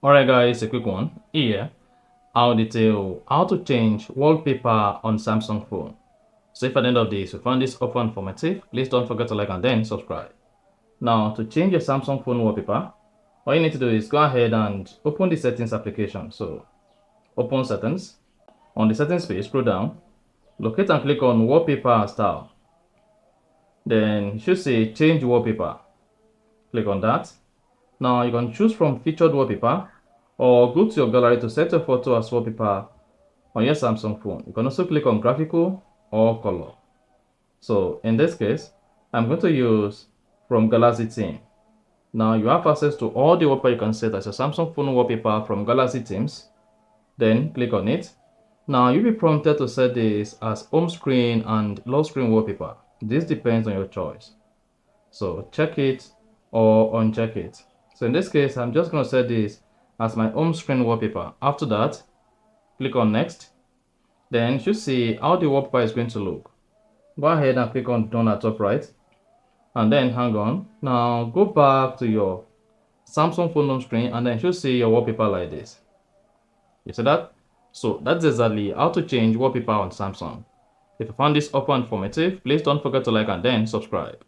Alright guys, a quick one. Here, I'll detail how to change wallpaper on Samsung phone. So if at the end of this you find this offer informative, please don't forget to like and then subscribe. Now, to change your Samsung phone wallpaper, all you need to do is go ahead and open the settings application. So open settings. On the settings page, scroll down, locate and click on wallpaper style. Then you should say change wallpaper. Click on that. Now you can choose from featured wallpaper or go to your gallery to set your photo as wallpaper on your Samsung phone. You can also click on graphical or color. So in this case, I'm going to use from Galaxy theme. Now you have access to all the wallpaper you can set as a Samsung phone wallpaper from Galaxy themes. Then click on it. Now you'll be prompted to set this as home screen and lock screen wallpaper. This depends on your choice. So check it or uncheck it. So in this case, I'm just going to set this as my home screen wallpaper. After that, click on next. Then you should see how the wallpaper is going to look. Go ahead and click on done at top right. And then hang on. Now go back to your Samsung phone home screen and then you should see your wallpaper like this. You see that? So that's exactly how to change wallpaper on Samsung. If you found this offer informative, please don't forget to like and then subscribe.